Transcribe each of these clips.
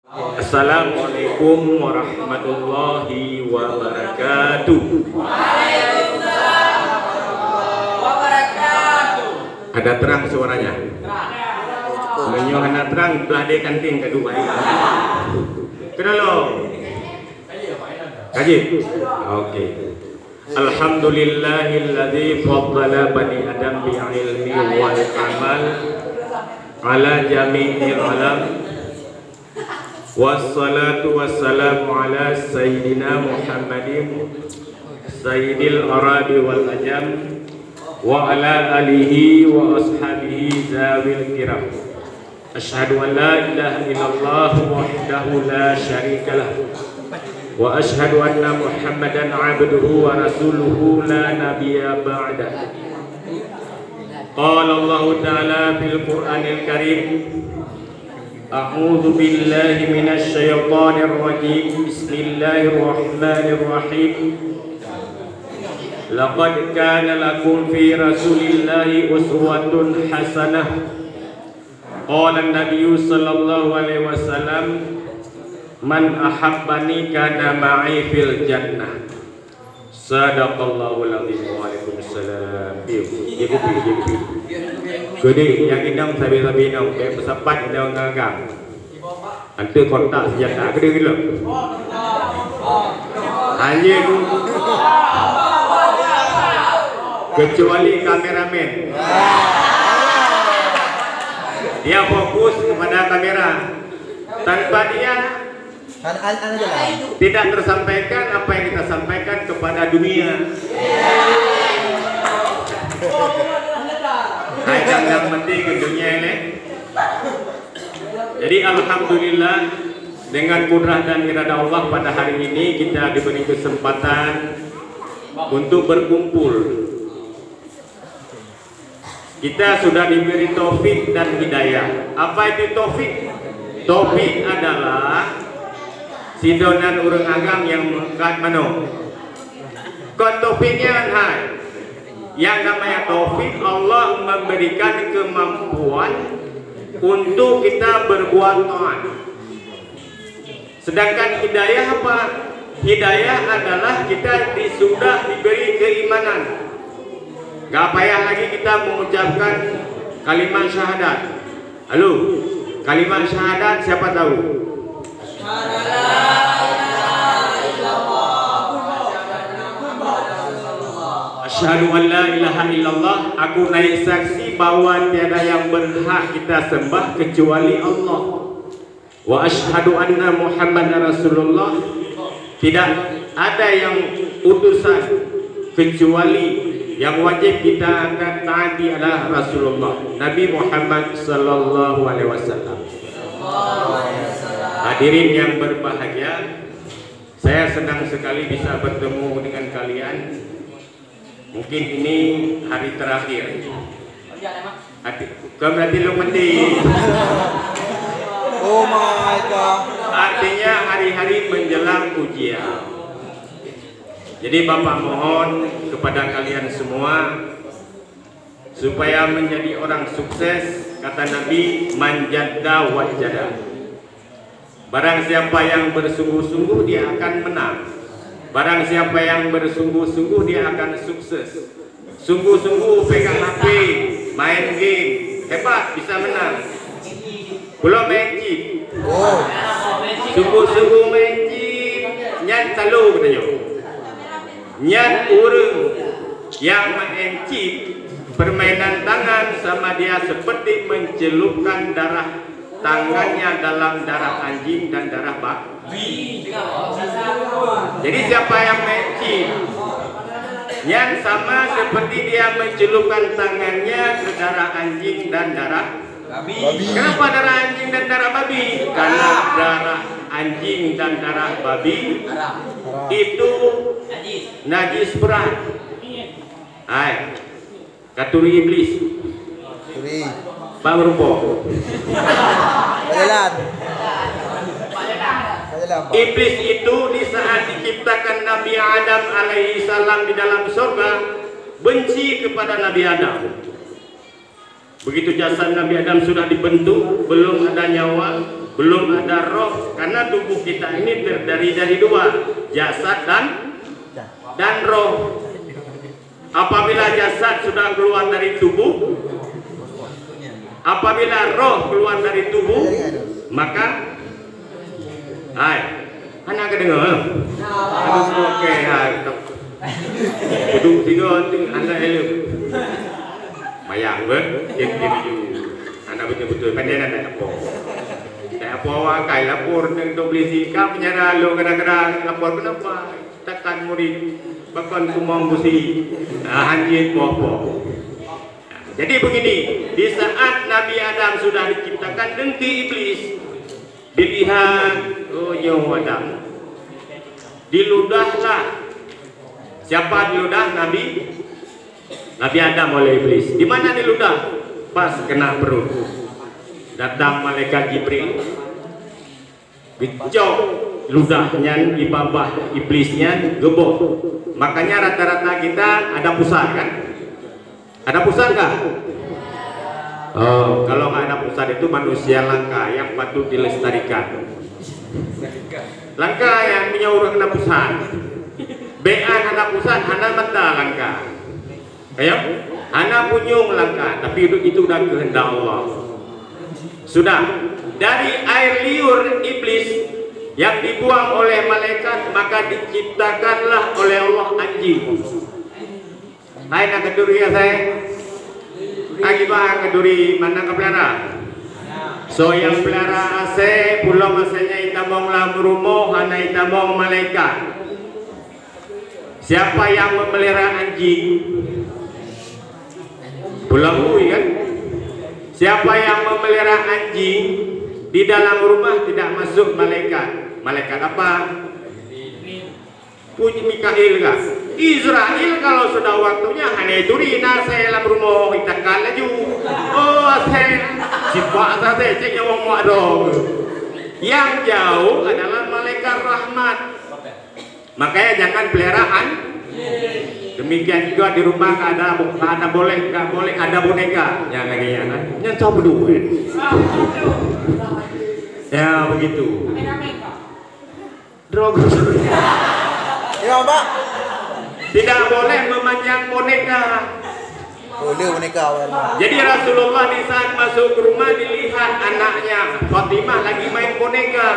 Assalamualaikum warahmatullahi wabarakatuh. Waalaikumsalam warahmatullahi wabarakatuh. Ada terang suaranya? Menyo hana terang belade kanting kedua. Kenalo? Kaji. Oke. Alhamdulillahilladzi faddala bani Adam bi ilmi wal amal ala jami'il alam. Wassalatu wassalamu ala sayyidina Muhammadin sayyidil arabi wal ajam wa ala alihi wa ashabihi zawil kiram. Asyhadu an la ilaha illallah wahdahu la syarika lah wa asyhadu anna Muhammadan abduhu wa rasuluhu la nabiyya ba'da. Qala Allah ta'ala fil Qur'anil Karim, A'udzu billahi minasy syaithanir rajim. Bismillahirrahmanirrahim. Laqad kana lakum fi Rasulillahi uswatun hasanah. Qala an-nabiy sallallahu alaihi wasallam, man ahabbani kana ma'i fil jannah. Sadaqallahul azim. Waalaikumsalam. Ibu. Kudi yang indang sabi-sabi nang kayak pesapat indang ngagang. Antu kontak senjata kede gitu. Anjing. Kecuali kameramen. Dia fokus kepada kamera. Tanpa dia tidak tersampaikan apa yang kita sampaikan kepada dunia. Yang penting ke dunia ini. Jadi alhamdulillah dengan kudrah dan irada Allah pada hari ini kita diberi kesempatan untuk berkumpul. Kita sudah diberi taufik dan hidayah. Apa itu taufik? Taufik adalah sidonan urang agam yang mengkat mano. Kon taufiknya hai. Yang namanya taufik, Allah memberikan kemampuan untuk kita berbuat taat. Sedangkan hidayah apa? Hidayah adalah kita sudah diberi keimanan. Gak payah lagi kita mengucapkan kalimat syahadat. Halo, kalimat syahadat siapa tahu? Asyhadu an la ilaha illallah, aku naik saksi bahwa tiada yang berhak kita sembah kecuali Allah. Wa asyhadu anna Muhammadar Rasulullah, tidak ada yang utusan kecuali yang wajib kita akan taati adalah Rasulullah Nabi Muhammad sallallahu alaihi wasallam. Hadirin yang berbahagia, saya senang sekali bisa bertemu dengan kalian. Mungkin ini hari terakhir. Berarti lu mati. Oh my God. Artinya hari-hari menjelang ujian. Jadi Bapak mohon kepada kalian semua supaya menjadi orang sukses. Kata Nabi, manjadda wajada. Barang siapa yang bersungguh-sungguh dia akan menang. Barang siapa yang bersungguh-sungguh dia akan sukses. Sungguh-sungguh pegang HP, main game, hebat bisa menang. Belum main chip. Sungguh-sungguh main chip, nyan selalu katanya. Nyan urang yang main chip, permainan tangan sama dia seperti mencelupkan darah tangannya dalam darah anjing dan darah babi. Jadi siapa yang main chip, yang sama seperti dia mencelupkan tangannya ke darah anjing dan darah babi. Kenapa darah anjing dan darah babi? Karena darah anjing dan darah babi itu najis berat. Hai, katuri iblis. Pak Merumpok. Jalan. Iblis itu di saat diciptakan Nabi Adam alaihi salam di dalam surga benci kepada Nabi Adam. Begitu jasad Nabi Adam sudah dibentuk, belum ada nyawa, belum ada roh, karena tubuh kita ini terdiri dari dua, jasad dan roh. Apabila jasad sudah keluar dari tubuh, apabila roh keluar dari tubuh, maka anak kedengar. Oke, duduk tiga tu anak elok. Mayang ber, anak betul-betul pandai nak apa. Tak apa wakai lapor dengan beli sikap menyerah lo kadang-kadang lapor kenapa takkan murid bahkan kumang busi hanjit apa. Jadi begini, di saat Nabi Adam sudah diciptakan dengki iblis, dilihat Adam, diludahlah. Siapa diludah? Nabi Adam oleh iblis. Di mana diludah? Pas kena perut. Datang malaikat Jibril, gecok ludahnya di bawah iblisnya, gebok. Makanya rata-rata kita ada pusat kan? Ada pusat nggak? Oh, kalau nggak ada pusat itu manusia langka yang patut dilestarikan. Langka yang punya orang kena pusat. Bean anak pusat, anak mata langka. Ayo, anak punyung langka. Tapi itu udah kehendak Allah. Sudah dari air liur iblis yang dibuang oleh malaikat, maka diciptakanlah oleh Allah anjing. Hai nak keduri ya saya. Lagi bah keduri mana kepelihara? So yang pelihara ase, pulau masanya itamong lam rumo, hana itamong malaikat. Siapa yang memelihara anjing? Pulau kan? Siapa yang memelihara anjing di dalam rumah tidak masuk malaikat. Malaikat apa? Punya Mikail kah? Israel kalau sudah waktunya hanya turina saya dalam rumah kita laju. Oh saya sifat saya ceknya ngomong dong. Yang jauh adalah malaikat rahmat. Makanya jangan peliharaan. Demikian juga di rumah nggak boleh ada boneka yang lagi yang coba dulu ya begitu. Drog Ya Pak. tidak boleh memanjang boneka. Boleh boneka awal. Jadi Rasulullah di saat masuk ke rumah dilihat anaknya Fatimah lagi main boneka,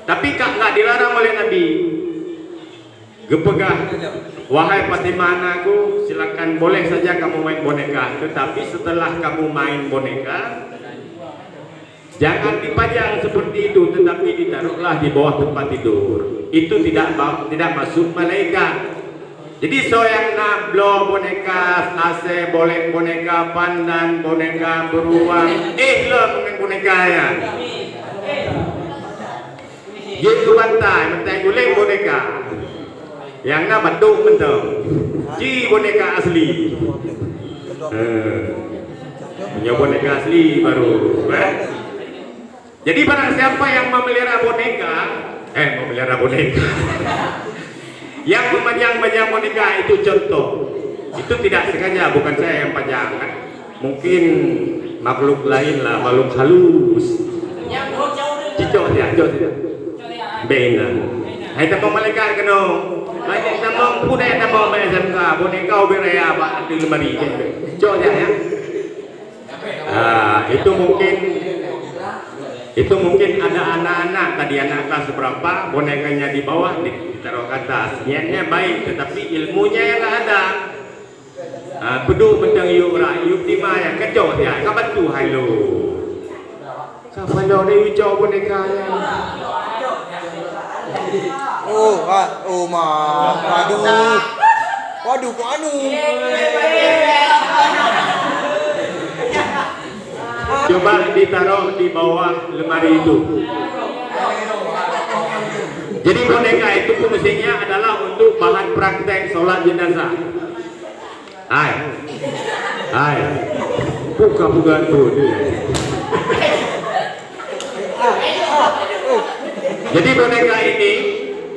tapi nggak dilarang oleh Nabi. Gepegah, wahai Fatimah anakku, silakan boleh saja kamu main boneka, tetapi setelah kamu main boneka jangan dipajang seperti itu, tetapi ditaruhlah di bawah tempat tidur. Itu tidak masuk malaikat. Jadi soyang nablo boneka AC, boleh boneka pandan, boneka beruang, lo dengan boneka ya. Gitu bantai guleng boneka. Yang nak bandung menteng, ji boneka asli. Punya boneka asli baru. Jadi barang siapa yang memelihara boneka, yang memanjang-manjang boneka itu contoh. Itu tidak sengaja, bukan saya yang panjang. Mungkin makhluk lain lah, makhluk halus. Cicok ya, bena. Hai tamong malaikat keno. Hai tamong punya tamong SMK, boneka beraya apa di lemari. Cok ya. Itu mungkin ada anak-anak tadi anak kelas berapa bonekanya di bawah ditaruh ke atas. Niatnya baik tetapi ilmunya yang nggak ada. Beduk bentang yuk di mana kecok ya. Kapan tuh halo. Kapan dah ni ucap bonekanya. Waduh kok anu. Coba ditaruh di bawah lemari itu. Jadi boneka itu fungsinya adalah untuk bahan praktek sholat jenazah. Hai, buka tuh. Jadi boneka ini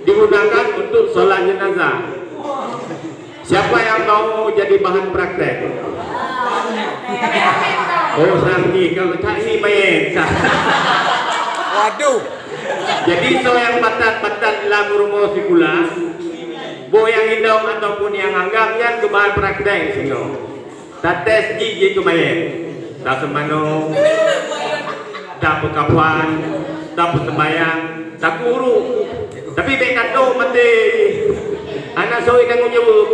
digunakan untuk sholat jenazah. Siapa yang mau jadi bahan praktek? Oh, sampai kau tak ini main. Waduh. Jadi so yang batat-batat lagu rumo sikula, bo yang hidung ataupun yang anggapnya kebahan praktek sino. Tak tes gigi kemain, tak semano, tak pekapuan, tak sembayang, tak guru. Tapi bekat tu mati. Anak so ikan ngunyuk.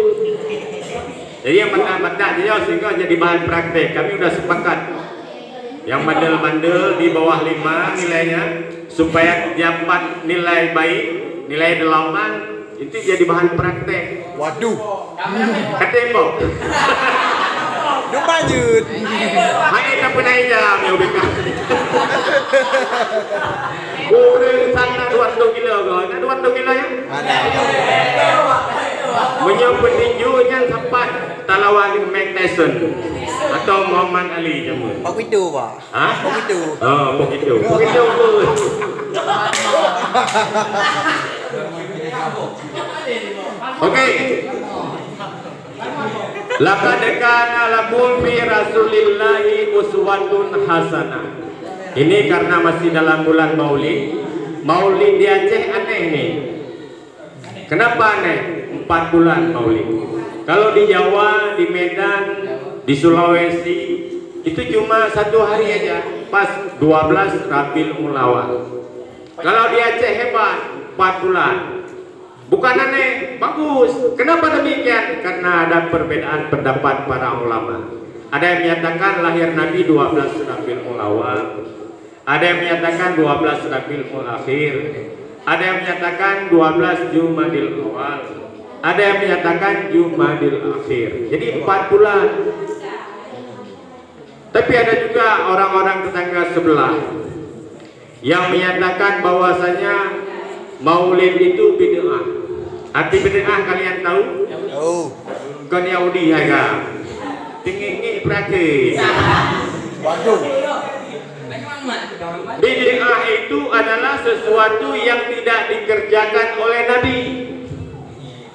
Jadi yang batat-batat dia sehingga jadi bahan praktek. Kami sudah sepakat. Yang bandel-bandel di bawah 5 nilainya supaya dapat nilai baik, nilai 8 itu jadi bahan praktek. Waduh. Ketembok. Dumpa nyut. Hai tak pernah jam ya ubeka. Kurang sana 200 kilo kau. Ada 200 kilo ya? Ada. Menyau petinjunya sempat talawan Mike Tyson atau Muhammad Ali jamu. Pak itu, Pak. Hah? Pak itu. Oh, begitu. Begitu pun. Okey. Laqad kana lakum fi Rasulillahi uswatun hasanah. Ini karena masih dalam bulan Maulid. Maulid di Aceh aneh nih. Kenapa aneh? 4 bulan Maulid. Kalau di Jawa, di Medan, di Sulawesi itu cuma 1 hari aja, pas 12 Rabiul Awal. Kalau di Aceh hebat, 4 bulan. Bukan aneh, bagus. Kenapa demikian? Karena ada perbedaan pendapat para ulama. Ada yang menyatakan lahir Nabi 12 Rabiul Awal. Ada yang menyatakan 12 Rabiul Akhir. Ada yang menyatakan 12 Jumadil Awal. Ada yang menyatakan Jumadil Akhir. Jadi 4 bulan. Tapi ada juga orang-orang tetangga sebelah yang menyatakan bahwasanya Maulid itu bid'ah. Arti bid'ah kalian tahu? Oh. Bukan Yahudi ya. Tinggi praktis. Waduh. Bid'ah itu adalah sesuatu yang tidak dikerjakan oleh Nabi.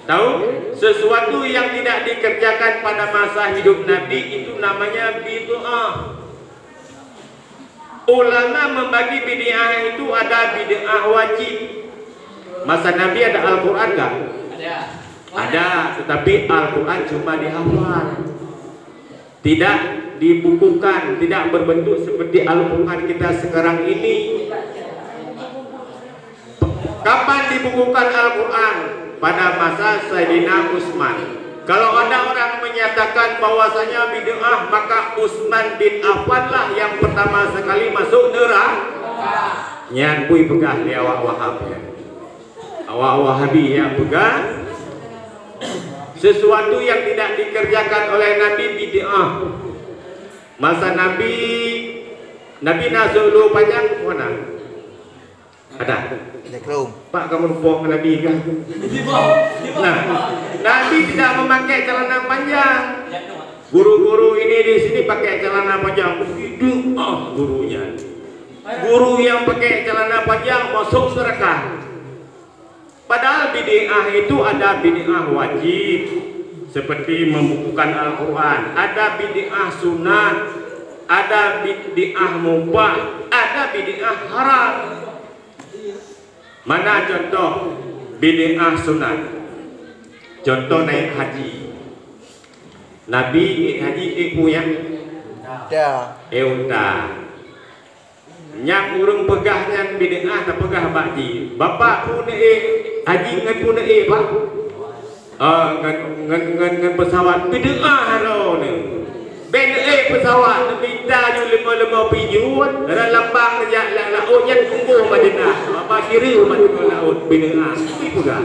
Tahu? Sesuatu yang tidak dikerjakan pada masa hidup Nabi itu namanya bid'ah. Ulama membagi bid'ah itu ada bid'ah wajib. Masa Nabi ada Al-Quran enggak? Ada, tetapi Al-Quran cuma dihafal. Tidak dibukukan, tidak berbentuk seperti Al-Quran kita sekarang ini. Kapan dibukukan Al-Quran? Pada masa Sayyidina Utsman. Kalau ada orang menyatakan bahwasanya bid'ah, maka Utsman bin Affan lah yang pertama sekali masuk neraka. Nyan pui pegah di awak Wahab ya. Awak Wahabi yang pegah sesuatu yang tidak dikerjakan oleh Nabi bid'ah. Masa Nabi Nasrullah panjang mana? Ada. Pak, kamu lupa Nabi kan? Nah, Nabi tidak memakai celana panjang. Guru-guru ini di sini pakai celana panjang. Itu gurunya. Guru yang pakai celana panjang masuk neraka. Padahal bid'ah itu ada bid'ah wajib seperti membukukan Al-Quran, ada bid'ah sunat, ada bid'ah mubah, ada bid'ah haram. Mana contoh bid'ah sunat? Contoh naik haji. Nabi haji punya? Unta. Yang urung pegah yang bid'ah tak pegah bakti. Bapak pun haji ngan pun pak. Ngan pesawat bid'ah lo ni. Ben pesawat minta ju lima pijuan dalam lambang ya laut yang tunggu Madinah. Apa kiri Madinah laut bid'ah. Itu kan.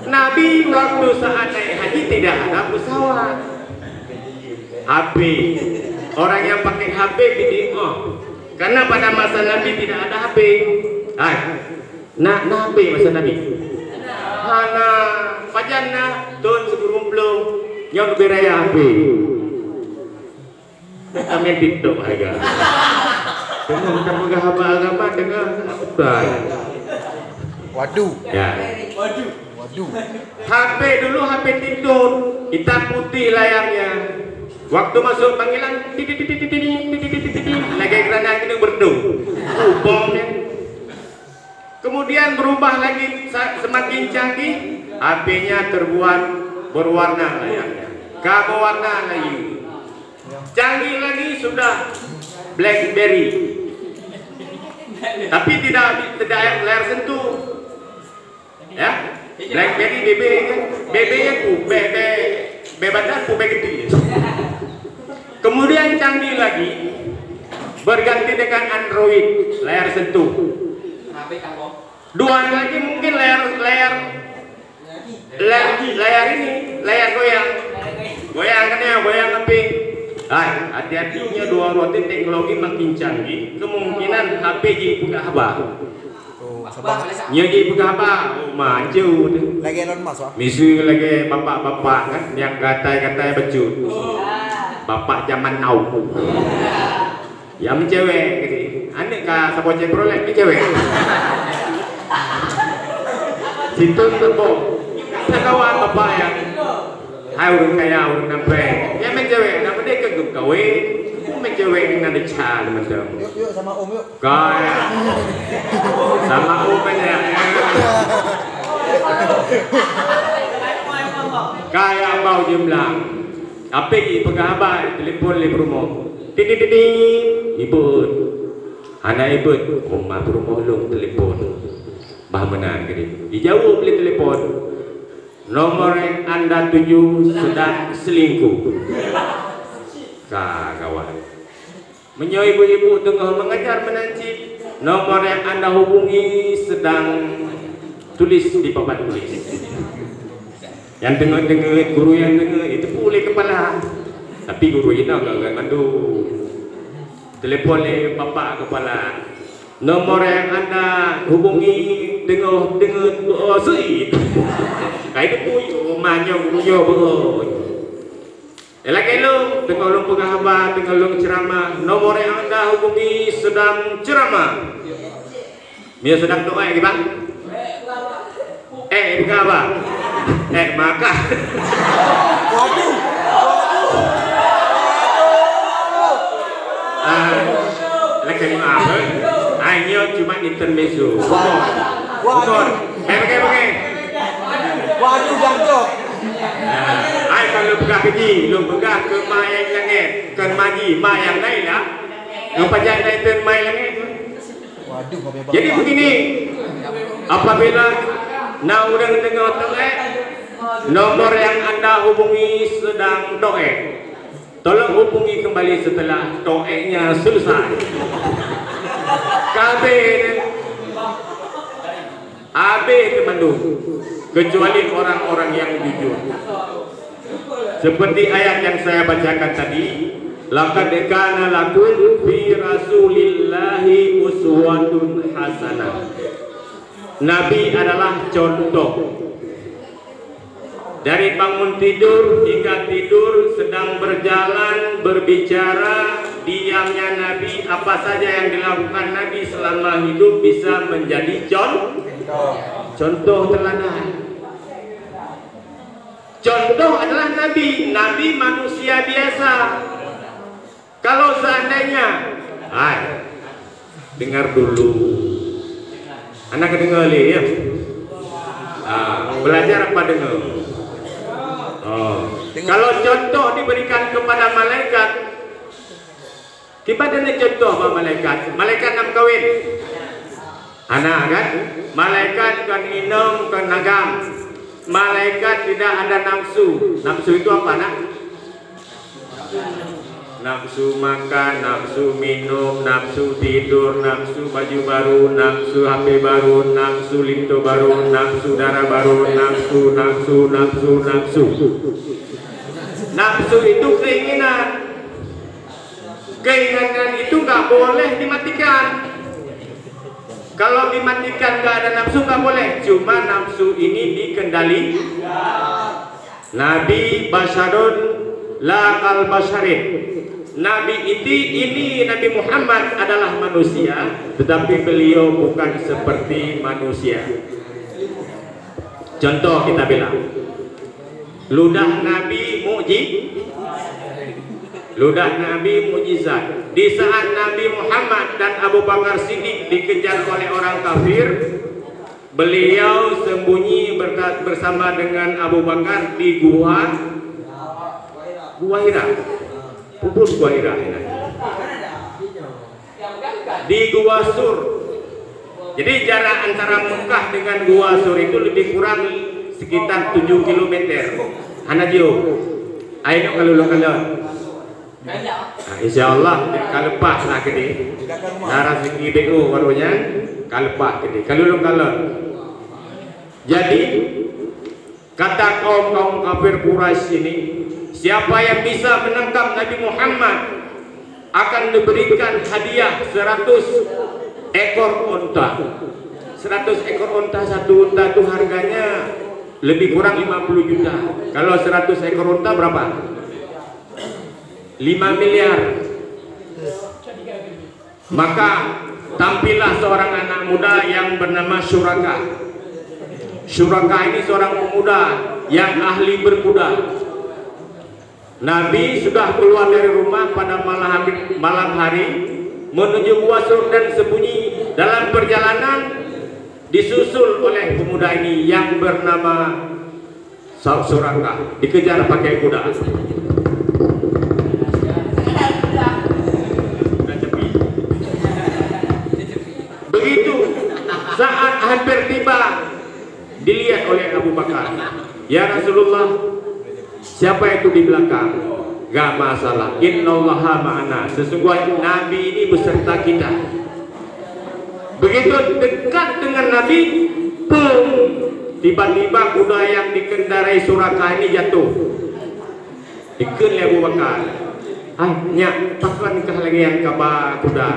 Nabi waktu saat naik haji tidak ada pesawat. HP. Orang yang pakai HP bid'ah. Karena pada masa Nabi tidak ada HP. Nak HP masa Nabi. Hana pajana tahun sebelum yang lebih raya HP. Kami TikTok harga. Tengok kita pegang apa tengah apa. Waduh. Ya. Waduh. HP dulu HP TikTok, hitam putih layarnya. Waktu masuk panggilan, lagi kerana kita berdu, bomnya. Kemudian berubah lagi semakin canggih, HP-nya terbuat berwarna layarnya, kabel warna layu. Canggih lagi sudah BlackBerry, tapi tidak layar sentuh, ya. BlackBerry BB kan, BB-nya bebadan gede. Kemudian canggih lagi berganti dengan Android layar sentuh. Dua lagi mungkin layar ini layar goyang kan ya, goyang tapi hati-hatinya dua roti teknologi makin canggih, kemungkinan HP jadi buka haba. Jadi buka haba, maju. Lagi Elon Musk, Pak. Misu lagi bapak-bapak kan yang gatai-gatai becut. Bapak zaman now. Yang cewek gitu. Aneh ka sabo Chevrolet ni cewek. Situ turbo. Kawan bapak yang hai urang kaya urang nampe. Ya men cewek nama dia kegep kawe. Men cewek ni ada cha macam. Yuk sama Om yuk. Kaya. Sama Om ya. Kaya bau jemlang. Apa ini penghabar telefon le rumah. Titi ibu. Anak ibu, rumah rumah long telefon. Bah menang gini. Dijawab beli telepon. Nomor yang Anda tuju sedang selingkuh. Kawan. Menyo ibu-ibu tengah mengajar menancip. Nomor yang Anda hubungi sedang tulis di papan tulis. Yang tengah-tengah, guru yang tengah itu pulih kepala. Tapi guru ini agak mandu. Telepon le bapak kepala. Nomor yang Anda hubungi tengah suit. Kayak itu rumahnya gurunya boy. Elak elok tengah ulung penghabar, tengah ulung ceramah. Nomor yang Anda hubungi sedang ceramah. Dia sedang doa ya, Bang? Bukan apa? Maka. Waduh. Lagi apa? Hanya cuma intermezzo. Bukan. Pakai. Waduh jangkok. Kalau begah keji, lu begah ke mayang langit, ke maji mayang lain lah. Lu pajak naik turn mayang langit. Waduh, jadi begini, apabila nak orang tengah doa, nomor yang Anda hubungi sedang doa, tolong hubungi kembali setelah doanya selesai. Habis teman-teman, kecuali orang-orang yang jujur. Seperti ayat yang saya bacakan tadi, laqad kana lakum fi rasulillahi uswatun hasanah. Nabi adalah contoh. Dari bangun tidur hingga tidur, sedang berjalan, berbicara, diamnya Nabi, apa saja yang dilakukan Nabi selama hidup bisa menjadi contoh teladan. Contoh adalah Nabi. Nabi manusia biasa. Kalau seandainya, dengar dulu. Anak dengar ya. Belajar apa dengar? Kalau contoh diberikan kepada malaikat, tiba-tiba contoh apa malaikat? Malaikat nak kawin. Anak kan? Malaikat kan minum, kan nagam. Malaikat tidak ada nafsu. Nafsu itu apa nak? Nafsu makan, nafsu minum, nafsu tidur, nafsu baju baru, nafsu HP baru, nafsu linto baru, nafsu darah baru, nafsu. Nafsu itu keinginan. Keinginan itu nggak boleh dimatikan. Kalau dimatikan nggak ada nafsu nggak boleh. Cuma nafsu ini dikendali. Nabi Basyarun la kal basyarin. Nabi ini Nabi Muhammad adalah manusia, tetapi beliau bukan seperti manusia. Contoh kita bilang, ludah Nabi ludah Nabi mukjizat. Di saat Nabi Muhammad dan Abu Bakar Siddiq dikejar oleh orang kafir, beliau sembunyi bersama dengan Abu Bakar di Gua Hira. Pupus Gua Hira. Di Gua Sur. Jadi jarak antara Mekah dengan Gua Sur itu lebih kurang sekitar 7 km. Anadio. Ayo kalau insyaallah kalepas lah kini. Darah segi BO barunya kalepas kini. Kalau jadi kata kaum kafir Quraisy ini, siapa yang bisa menangkap Nabi Muhammad akan diberikan hadiah 100 ekor unta. 100 ekor unta, satu unta itu harganya lebih kurang 50 juta. Kalau 100 ekor unta berapa? 5 miliar. Maka tampillah seorang anak muda yang bernama Syuraka. Syuraka ini seorang pemuda yang ahli berkuda. Nabi sudah keluar dari rumah pada malam hari menuju Gua Sur dan sembunyi. Dalam perjalanan disusul oleh pemuda ini yang bernama Syuraka, dikejar pakai kuda. Begitu saat hampir tiba, dilihat oleh Abu Bakar, ya Rasulullah, siapa itu di belakang? Gak masalah, innallaha ma'ana, sesungguhnya Nabi ini beserta kita. Begitu dekat dengan Nabi, tiba-tiba kuda yang dikendarai Syuraka ini jatuh. Ikut Abu Bakar, nyak takkan lagi yang kabar kuda.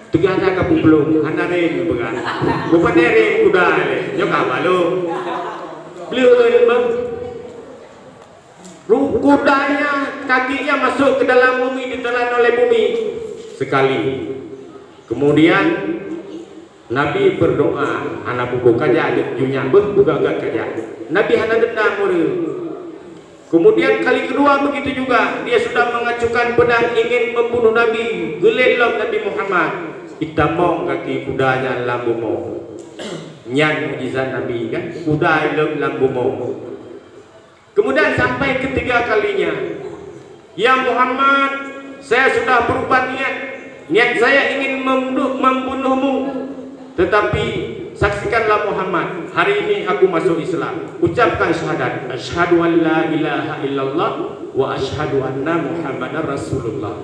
Tegada ka belum, hanarin began. Bukan dari kuda le, yo kabalu. Beliau bang. Kudanya kakinya masuk ke dalam bumi, ditelan oleh bumi sekali. Kemudian Nabi berdoa, anak buku kaja junya buka gak kaja. Nabi hana dendam muru. Kemudian kali kedua begitu juga, dia sudah mengacukan pedang ingin membunuh Nabi, gelelok Nabi Muhammad. Itamong kaki kudanya lambumo. Nyan mujizat Nabi kan, kuda elok lambumo. Kemudian sampai ketiga kalinya, ya Muhammad, saya sudah berubah niat saya ingin membunuhmu, tetapi saksikanlah Muhammad, hari ini aku masuk Islam. Ucapkan syahadat, asyhadu an la ilaha illallah wa asyhadu anna Muhammadar Rasulullah.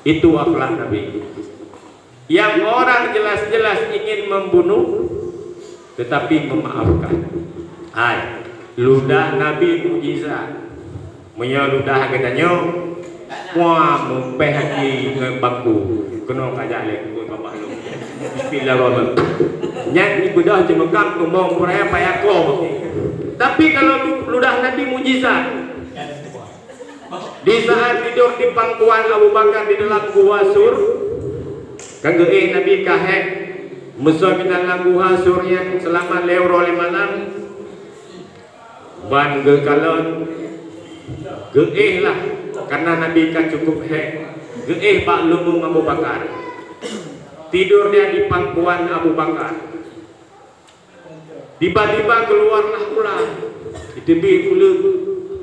Itu akhlak Nabi. Yang orang jelas-jelas ingin membunuh tetapi memaafkan. Ludah Nabi mujizat. Punya ludah katanya, wah mumpeh hati ngebaku. Kena kajak lek ku bapak lu. Bismillahirrahmanirrahim. Nyak ibadah cemekam tumbang puraya payako. Tapi kalau ludah Nabi mujizat. Di saat tidur di pangkuan Abu Bakar di dalam Gua Sur, kagak Nabi kahek musuh di dalam Gua Sur yang selama lewro le malam. Ban ge kalon ge lah karena Nabi kan cukup hek ge pak lumung Abu Bakar. Tidur dia di pangkuan Abu Bakar. Tiba-tiba keluarlah ular. Ditebi ulu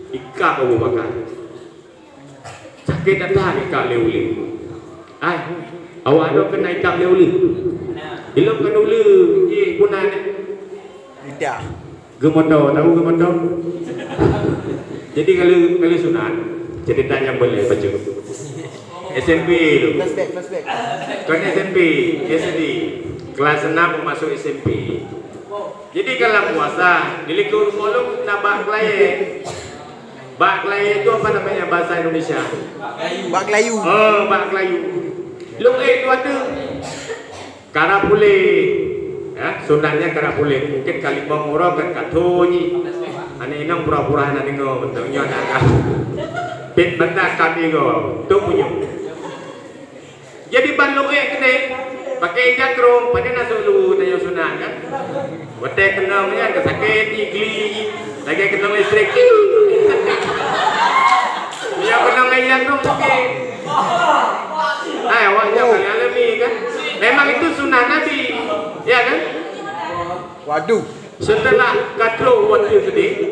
ikak Abu Bakar. Sakit datang ikak leuli. Awak ada kena ikak leuli. Belum kena ulu ye punan. Tidak. Gemondo, tahu gemondo? Jadi kalau sunat ceritanya boleh baca. SMP itu. Flashback. Kan SMP, SD, kelas 6 masuk SMP. Jadi kalau puasa, dilikur moluk nabak klaye. Bak klaye itu apa namanya bahasa Indonesia? Bak Layu. Oh, bak klayu. Lu itu ada karapule. Ya, sunatnya karapule. Mungkin kali mengurang kan katoni. Ane inang pura-pura na dengo bentuknya nak. Pit benda kami go. Tu punya. Jadi bandung kene pakai jakrum pada nasuk lu tayo sunat kan. Wate kenangnya kesakit igli. Lagi kenang listrik. Ya kenang yang dong sikit. Awak jangan alami kan. Memang itu sunnah Nabi, ya kan? Waduh. Setelah kadro waktu sedih,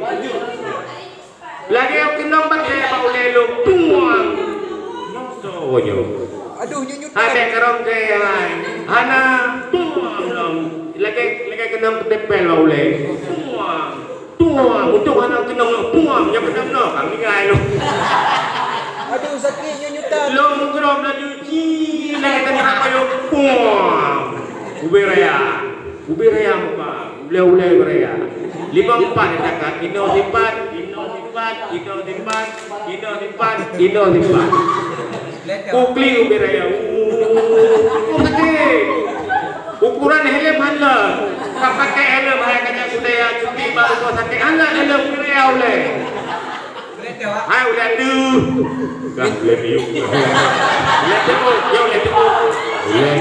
lagi aku kena pakai pak ulelo tuang. Soalnya. Aduh nyunyut. Ada kerong kayak Hana tuang. Lagi kena petepel pak ule. Tuang, untuk anak kena tuang, yang kena kami ngai lo. Aduh sakit nyunyutan. Lo menggeram dan cuci, lagi kena apa lo tuang. Ubi raya muka, ule raya. 54 yang cakap, ino simpan. Ukli ubi raya. Sakit. Ukuran helm hala. Kau pakai helm hai kata budaya cuti baru kau sakit hala helm ubi raya ule. Hai ule tu. Kan ule biu. Ule tu, yo ule tu. Ule.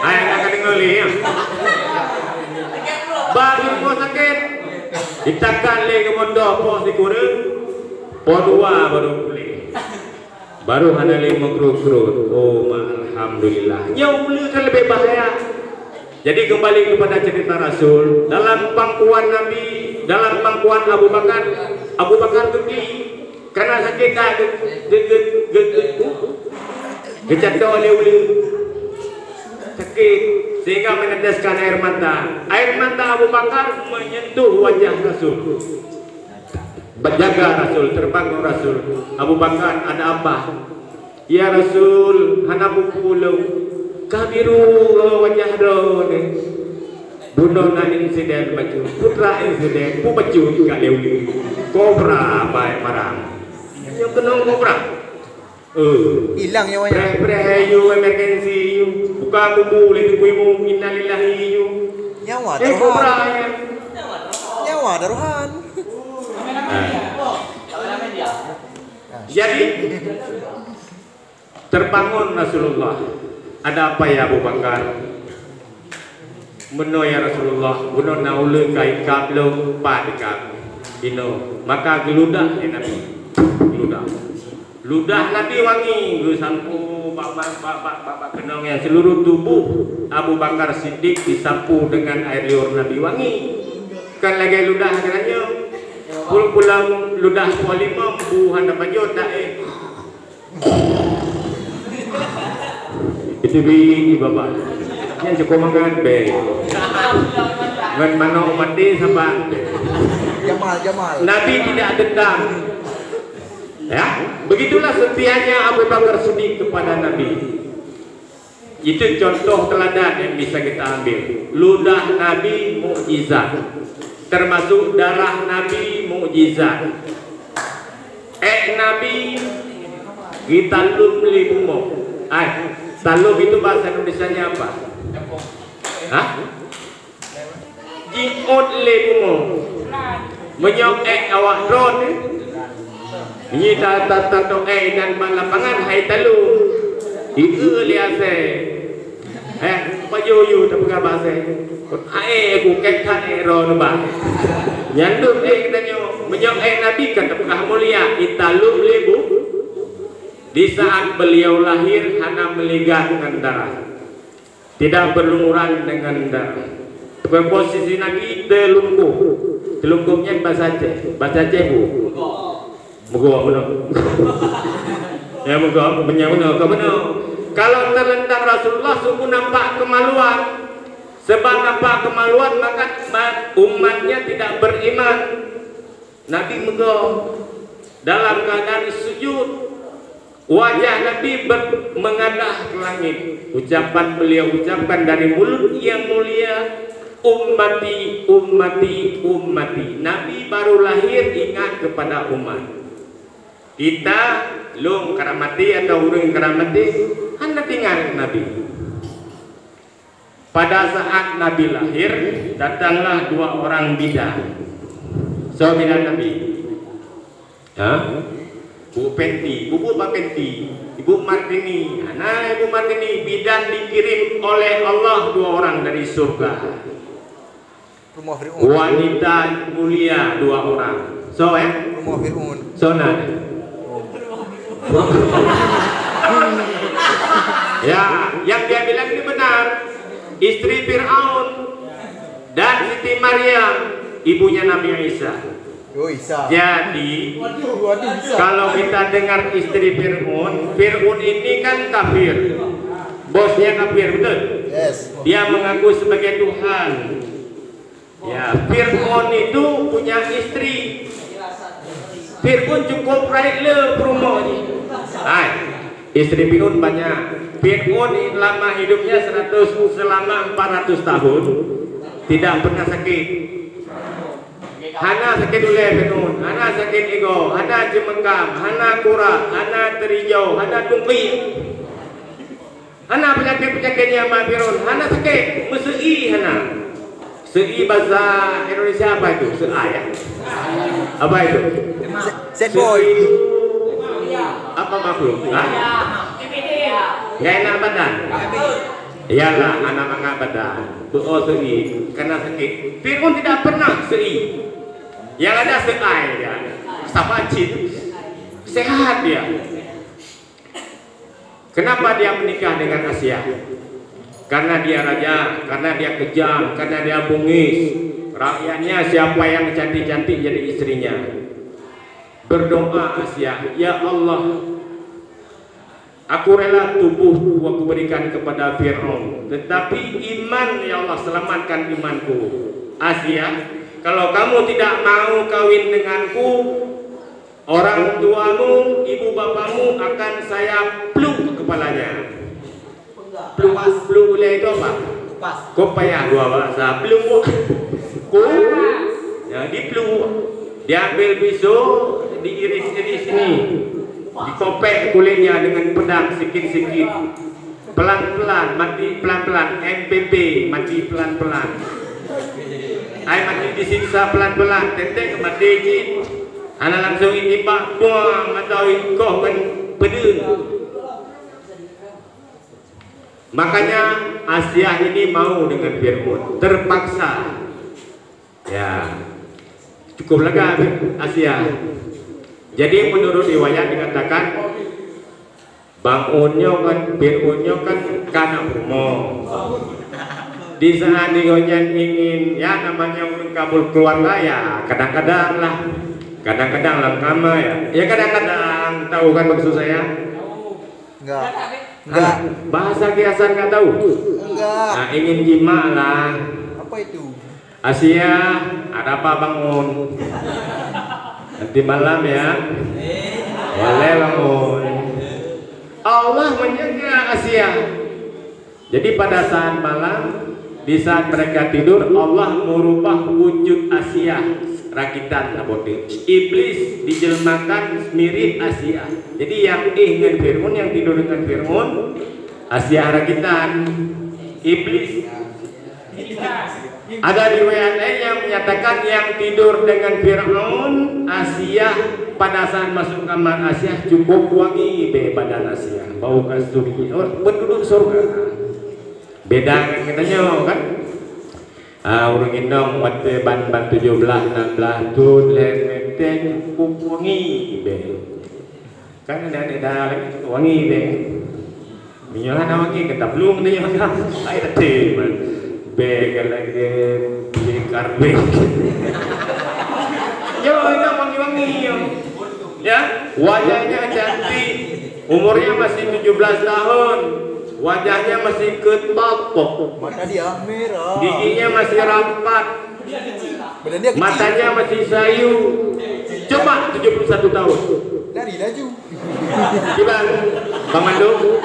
Ayah nak dengar ni ya. Baru kau sakit, ditekan lagi ke mondok pos di kurung, pos 2 baru pulih. Baru hana 5 kerut. Oh, alhamdulillah. Yang boleh kan lebih bahaya. Jadi kembali kepada cerita Rasul dalam pangkuan Nabi, dalam pangkuan Abu Bakar pergi karena sakit dah kejatuh oleh ulu sakit sehingga meneteskan air mata Abu Bakar menyentuh wajah Rasul, berjaga Rasul, terbangun Rasul. Abu Bakar, ada apa? Ya Rasul, hana pulau kabiru wajah do ni bunuh na insiden baju putra insiden pu baju juga leuli kobra baik marang yang kena kobra hilang nyawanya. Pre you emergency you buka kubu le tu ibu innalillahi you Nyawa kobra daruhan. ya Nyawa daruhan. jadi terbangun Rasulullah. Ada apa ya Abu Bakar? Meno ya Rasulullah, meno naule kai kap lo pa dekat. Ino, maka geludah ya Nabi. Ludah Nabi wangi, gue sampu bapak kenong yang seluruh tubuh Abu Bakar Siddiq disapu dengan air liur Nabi wangi. Kan lagi ludah kerana pulang ludah polimam bu handa baju tak itu di bapak yang cukup makan be ngan mana mati sampai Jamal. Nabi tidak dendam ya, begitulah setianya Abu Bakar Siddiq kepada Nabi. Itu contoh teladan yang bisa kita ambil. Ludah Nabi mukjizat, termasuk darah Nabi mukjizat. Nabi kita lumli umum. Talub itu bahasa Indonesianya apa? Hah? Jiot le umum. Menyok awak drone. Ini tata dan lapangan hai talu. Itu liase. Payoyu tak buka bahasa. Aku kekat ron ba. Nyanduk katanya menyok Nabi kan tak buka mulia. Italum lebu. Di saat beliau lahir hanya meligatkan darah, tidak berlumuran dengan darah. Posisi Nabi telungkupnya bahasa Aceh bu. Moga benar. Ya moga benar benar. Kalau terlentang Rasulullah sungguh nampak kemaluan. Sebab nampak kemaluan maka umatnya tidak beriman. Nabi moga dalam keadaan sujud. Wajah Nabi mengadah ke langit. Ucapan beliau ucapkan dari mulut yang mulia, ummati, ummati, ummati. Nabi baru lahir ingat kepada umat. Kita lung karamati atau urung karamati, anda tinggal Nabi. Pada saat Nabi lahir, datanglah 2 orang bidan. Bidan Nabi. Bu Penti, Ibu Martini. Nah, Ibu Martini bidan dikirim oleh Allah 2 orang dari surga. Rumah Fir'aun. Wanita mulia 2 orang. So Rumah Fir'aun. Sona. Ya, yang dia bilang ini benar. Istri Fir'aun dan Siti Maryam, ibunya Nabi Isa. Oh, Isa. Jadi, Waduh, Isa. kalau kita dengar istri Fir'aun, Fir'aun ini kan kafir. Bosnya kafir, betul? Yes. Dia mengaku sebagai Tuhan. Ya, Fir'aun itu punya istri. Fir'aun cukup rela promo ni. Hai, istri Fir'aun banyak. Fir'aun lama hidupnya selama 400 tahun tidak pernah sakit. Hana sakit ulah Fir'aun, hana sakit ego, hana jemengkam, hana kura, hana terijau, hana tungki. Hana penyakit-penyakitnya mak Fir'aun, hana sakit, mesei hana. Sei bahasa Indonesia apa itu? Seai ya? Apa itu? Set boy. Sei itu apa makhluk? Hah? Gak enak badan? Iyalah anak mangga badan. Oh sei, karena sakit. Fir'aun tidak pernah sei. Yang ada seai ya, sabacin, sehat dia. Kenapa dia menikah dengan Asia? Karena dia raja, karena dia kejam, karena dia bungis. Rakyatnya siapa yang cantik-cantik jadi istrinya. Berdoa Asia, ya Allah, aku rela tubuhku aku berikan kepada Fir'aun, tetapi iman ya Allah selamatkan imanku. Asia, kalau kamu tidak mau kawin denganku, orang tuamu, ibu bapamu akan saya pluk kepalanya. Pluk itu apa? Kau payah dua bahasa. Pluk, ya dipluk. Diambil pisau, diiris-iris ini, dikopek kulitnya dengan pedang sikit-sikit. Pelan-pelan, mati pelan-pelan. MPP, mati pelan-pelan. Ai mati disiksa pelan-pelan, tetek mati jin. Ana langsung itibak buang atau ikoh kan pedun. Makanya Asia ini mau dengan Fir'aun, terpaksa. Ya, cukup lega Asia. Jadi menurut riwayat dikatakan bangunnya kan Fir'aunnya kan kana umum. Di saat digonya ingin ya namanya kabul keluarga ya kadang-kadang lah lengkama ya kadang-kadang tahu kan maksud saya? Enggak. Bahasa kiasan nggak tahu? Enggak. Nah, ingin jima lah. Apa itu? Asia ada apa bangun? Nanti malam ya. Boleh bangun. Allah menjaga Asia. Jadi pada saat malam, di saat mereka tidur, Allah merubah wujud Asia rakitan abote. Iblis dijelmakan mirip Asia. Jadi yang dengan Fir'aun, yang tidur dengan Fir'aun, Asia rakitan. Iblis. Ada riwayat lain yang menyatakan yang tidur dengan Fir'aun, Asia pada saat masuk kamar Asia cukup wangi badan Asia, bau kasturi, penduduk surga. Beda dengan kitanya kan? Urang indong mate ban 17 16 tun lenteng cukup wangi be. Kan ada wangi be. Minyak wangi kita belum dia kan. Ai teh man. Be lagi di karbe. Yo itu wangi-wangi yo. Ya, wajahnya cantik. Umurnya masih 17 tahun. Wajahnya masih ketok, Mata dia merah. giginya masih rapat, Badan dia kecil. matanya masih sayu. Coba 71 tahun. Lari laju. Gimana, Bang Mandu?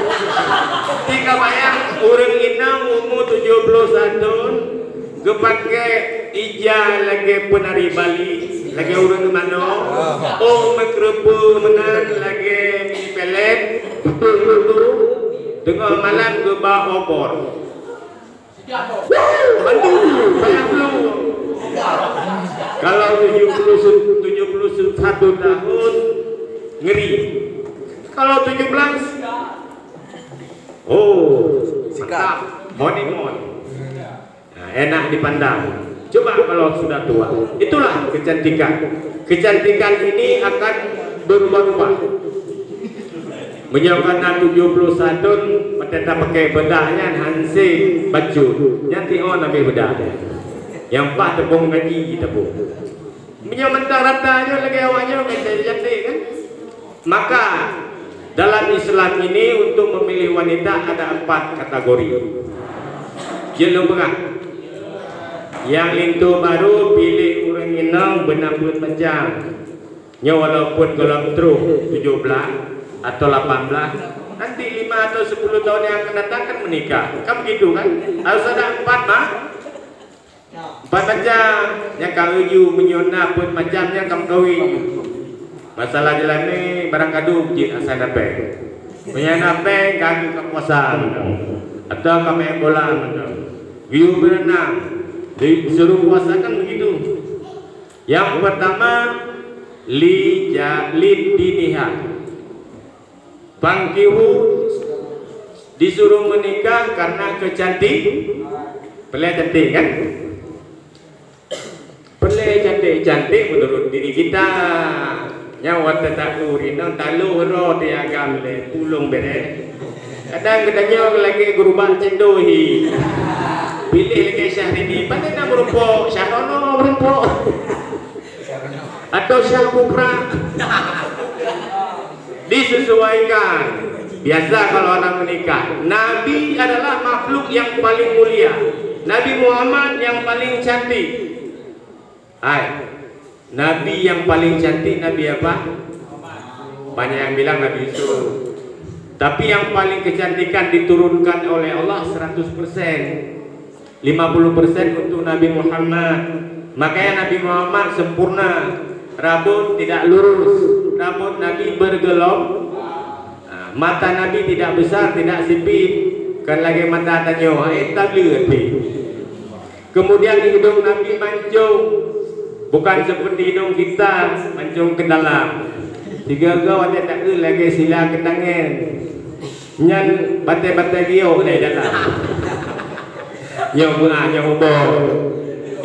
Tika bayang urang inang umur 71 kepake ija lagi penari Bali, lagi urang mano. Oh mikrobu menan lagi mi pelet. Tengah malam ke bawah obor. Aduh, saya belum. Kalau 71 tahun ngeri. Kalau 17, oh, mantap, honeymoon. Nah, enak dipandang. Coba kalau sudah tua, itulah kecantikan. Kecantikan ini akan berubah-ubah. Menyokana 71 mateta pakai bedahnya hanse baju. Nyati on nabi bedah. Yang pak tepung ngaji tepung. Menyokana ratanya lagi awaknya cantik kan? Maka dalam Islam ini untuk memilih wanita ada 4 kategori. Jelum pengah. Yang lintu baru pilih orang inang benambut macam. Nya walaupun golong terus 17 atau 18, nanti 5 atau 10 tahun yang akan datang kan menikah. Kan begitu kan? Harus ada 4 mah. 4 macam. Yang kawin menyona pun macamnya kamu kawin. Masalah jalan ni barang kadu jin asal dapat. Punya nape kadu kapuasa atau kami bola view berenang disuruh puasa kan begitu. Yang pertama li diniha, pangkihu disuruh menikah karena kecantik, pelai cantik kan? Pelai cantik menurut diri kita. Yang waktu tak urinang talu hero tiagam le pulung bere. Kadang-kadangnya lagi gerubah cendohi. Pilih lagi Syahrini, pandai nak merumpuk Syahrono merumpuk. Atau Syahkupra. Disesuaikan. Biasa kalau orang menikah, Nabi adalah makhluk yang paling mulia. Nabi Muhammad yang paling cantik. Hai. Nabi yang paling cantik Nabi apa? Banyak yang bilang Nabi Yusuf. Tapi yang paling kecantikan diturunkan oleh Allah 100%. 50% untuk Nabi Muhammad. Makanya Nabi Muhammad sempurna. Rambut tidak lurus. Rambut Nabi bergelok. Mata Nabi tidak besar, tidak sipit. Kan lagi mata tanya, kemudian hidung Nabi mancung. Bukan seperti hidung kita mancung ke dalam. Tiga kau ada tak lagi sila ke tangan. Nyan batai-batai giok dari dalam. Nyok bunga, nyok ubor.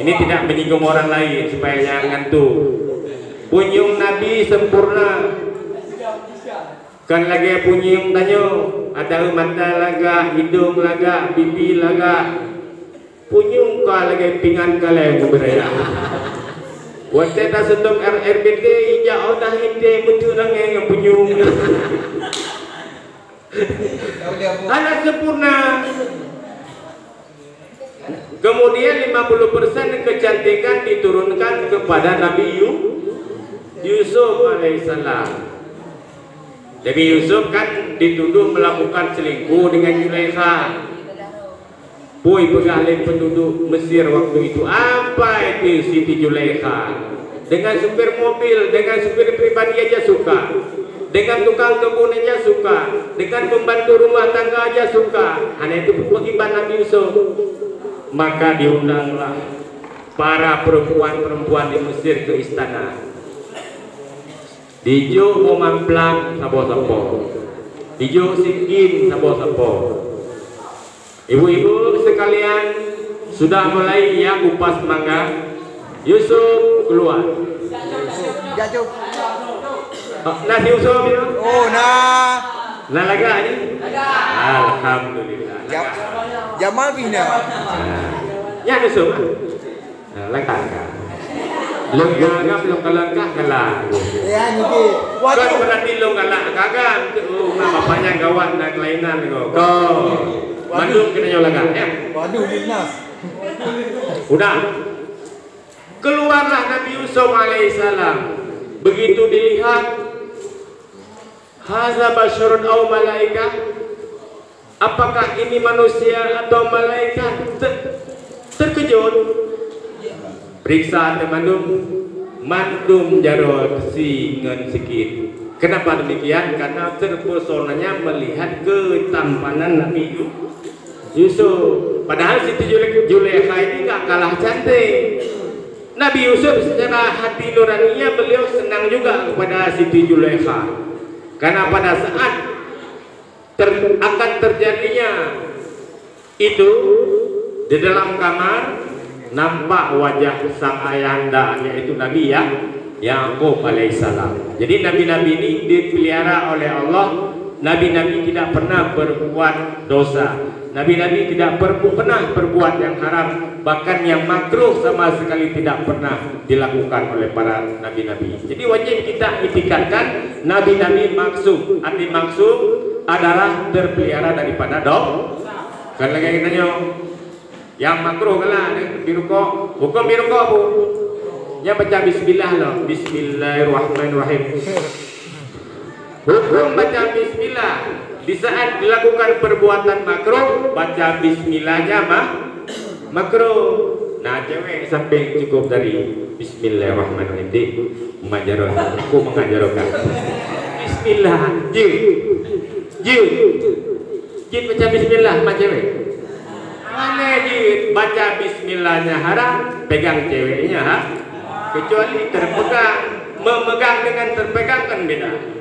Ini tidak menyinggung orang lain supaya jangan ngantuk. Punyung Nabi sempurna. Kan lagi punyung tanyo. Ada mata laga, hidung laga, pipi laga. Punyung kau lagi pingan kalian beraya. Waktu tak setok RRBT jauh dah hinte betul yang punyung. Anak sempurna. Kemudian 50% kecantikan diturunkan kepada Nabi Yusuf alaihissalam. Nabi Yusuf kan dituduh melakukan selingkuh dengan Zulaikha. Boy pegawai penduduk Mesir waktu itu, apa itu Siti Zulaikha? Dengan supir mobil, dengan supir pribadi aja suka, dengan tukang kebun aja suka, dengan pembantu rumah tangga aja suka. Hanya itu kewajiban Nabi Yusuf. Maka diundanglah para perempuan-perempuan di Mesir ke istana. Dijo Momamplang sabo-sabo, dijo Sikin sabo-sabo. Ibu-ibu sekalian sudah mulai ya kupas mangga. Yusuf keluar. Jatuh. Nasi Yusuf itu? Oh, nah. Nah laga ini? Alhamdulillah. Jamal bina. Ya Yusuf. Langkah. Langkah belum kelangkah kalah. Ya niki. Kau berarti lo kalah kagak. Bapaknya gawat dan kelainan kau. Mandung kena nyolakan ya. Waduh, dinas. Udah. Keluarlah Nabi Yusuf alaihissalam. Begitu dilihat, hadza basyarun aw malaikah? Apakah ini manusia atau malaikat? Terkejut. Periksa teman-teman. Mandum jarod singan sikit. Kenapa demikian? Karena terpesonanya melihat ketampanan Nabi Yusuf. Padahal Siti Zulaikha ini gak kalah cantik. Nabi Yusuf secara hati nuraninya beliau senang juga kepada Siti Zulaikha. Karena pada saat akan terjadinya itu di dalam kamar, nampak wajah sang ayahanda yaitu Nabi Yakub alaihissalam. Jadi nabi-nabi ini dipelihara oleh Allah. Nabi-nabi tidak pernah berbuat dosa. Nabi-nabi tidak pernah berbuat yang haram, bahkan yang makruh sama sekali tidak pernah dilakukan oleh para nabi-nabi. Jadi wajib kita itikadkan nabi-nabi maksum. Arti maksum adalah terpelihara daripada dosa. Kalau lagi kita yang makruh kalah birukok, hukum birukok bu. Ya baca bismillah loh, bismillahirrahmanirrahim. Hukum baca bismillah. Di saat dilakukan perbuatan makruh, baca bismillahnya makruh. Nah cewek sampai cukup dari bismillahirrahmanirrahim di mengajarkan, aku mengajarkan bismillah. Jid baca bismillah mak cewek. Mana jid baca bismillahnya haram, pegang ceweknya kecuali terpegang. Memegang dengan terpegang kan beda.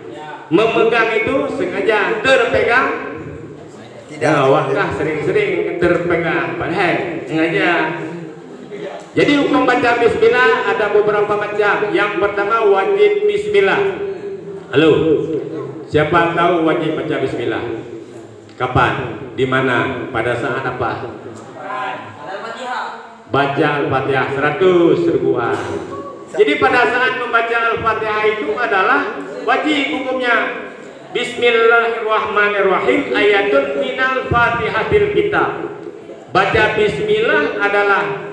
Memegang itu sengaja, terpegang tidak. Wakah sering-sering terpegang, padahal sengaja. Jadi hukum baca bismillah ada beberapa macam. Yang pertama wajib bismillah. Halo, siapa tahu wajib baca bismillah? Kapan? Di mana? Pada saat apa? Baca Al-Fatihah 100 ribuan. Jadi pada saat membaca Al-Fatihah itu adalah wajib hukumnya. Bismillahirrahmanirrahim ayatun minal fatihatil kitab. Baca bismillah adalah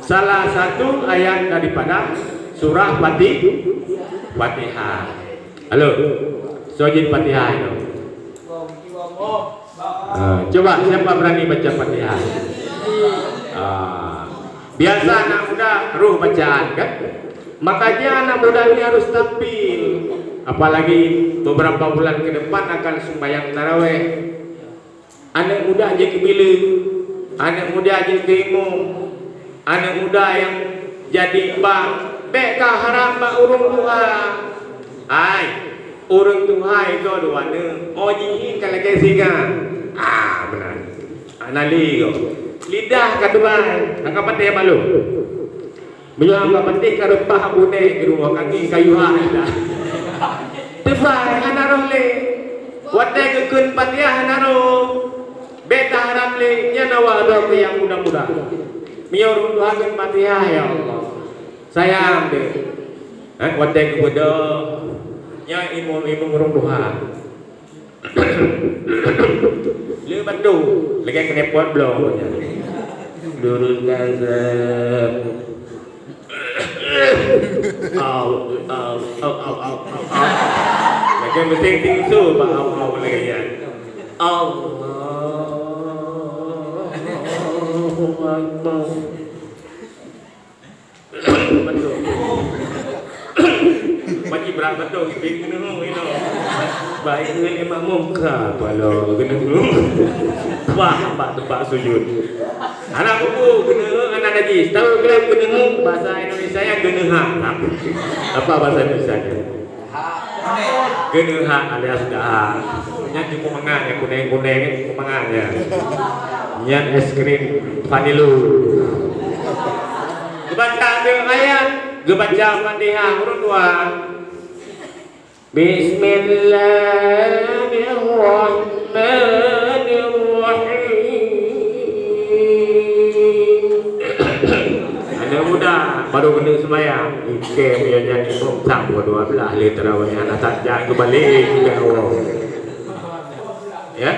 salah satu ayat daripada surah Fatihah. Halo, sojid Fatihah itu. Coba siapa berani baca Fatihah? Biasa anak muda ruh bacaan kan? Makanya anak muda ini harus tampil. Apalagi beberapa bulan ke depan akan sembahyang taraweh. Anak muda aja ke bila, anak muda aja ke imam, anak muda yang jadi bang, beka haram bak urung tuha. Ai, urung tuha itu doana. Oh jihin kalau ke singa. Benar. Anali kau. Lidah kaduan, angkat patih malu. Beliau angkat patih karupah bune di rumah kaki kayu ada. Tebai anaro le, wadai kekun patiah anaro. Beta harap le, nya nawa doa yang muda-muda. Miyor doakan patiah ya Allah. Sayang deh. Wadai kepada nya imam urung doa. Lu bantu, lagi kena pot belum? Durul gazab. Lagi mesti tingsu, pak au lagi ya. Allahu Akbar. Bantu. Wajib berangkat dong, bikin dulu ini. Baik dengan imam muka, kalau kena dulu. Wah, tempat sujud. Anak buku kena anak najis. Tahu kalau kena bahasa Indonesia nya kena. Apa bahasa Indonesia nya? Kena alias dah. Nya cuma mangan yang kuning-kuning itu mangannya. Nya es krim vanilu. Baca ayat, baca Fatihah urut 2. Bismillahirrahmanirrahim. Anak muda baru kena sembahyang. Ike punya nyanyi sang 12 le tarawih anak saja kembali juga Allah. Ya.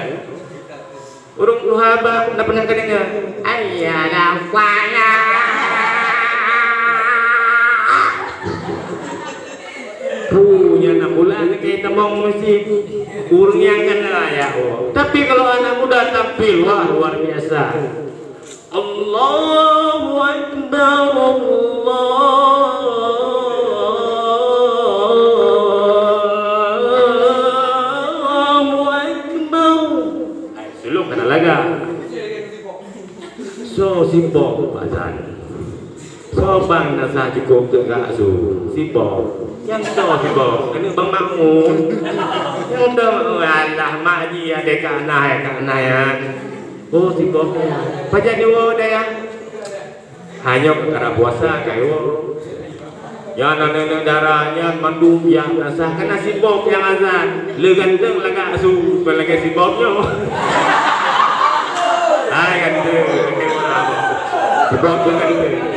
Urung luhaba nak pernah kedengar. Ayyala fana. Punya anak bulan kita mau masjid urung yang kena ya Allah. Tapi kalau anak muda tampil wah luar biasa. Allahu Akbar, Allahu Akbar. Sulung kena laga. So simpok azan. So bang nasa cukup tegak su simpok. Yang tu simpok. Kena bang makmun. Yang tu Allah mak dia dekat anak ya. Oh simpok. Pajak dewa dah ya. hanya perkara puasa kayo ya nana darahnya mandum yang nasah kena si Bob yang azan le ganteng laga asu pelagi si Bobnya ai ganteng si Bob ganteng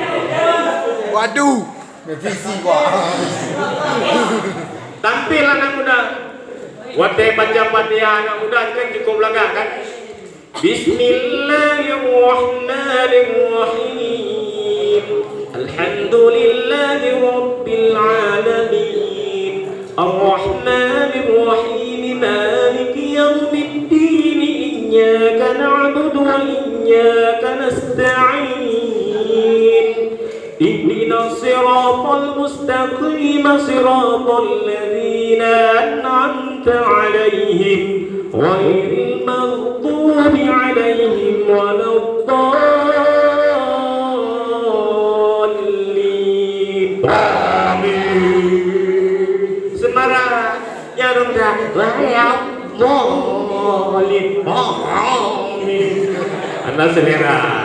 Waduh, revisi gua. tampil anak muda wate baca Fatihah anak muda kan cukup laga kan Bismillahirrahmanirrahim Alhamdulillahi Rabbil Alamin Ar-Rahmanirrahim Maliki Yawmiddin Iyyaka na'budu wa iyyaka nasta'in Ihdinas siratal mustaqim siratal ladzina an'amta 'alaihim ghairil maghdubi 'alaihim waladdallin. Amin. Semarang ya rendah waladdallin. Amin. Anda selera.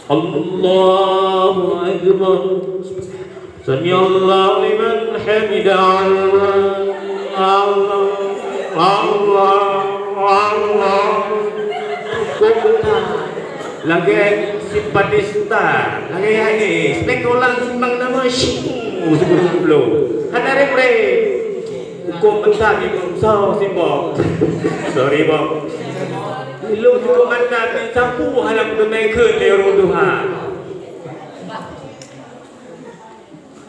Allahu Akbar Samiallahu liman hamidah Allah Allah Allah lagi simpatista lagi ini spekulan simbang nama sebelum belum ada repre hukum bentar so si Bob sorry Bob lu hukum anda sapu halam dunai ke leru Tuhan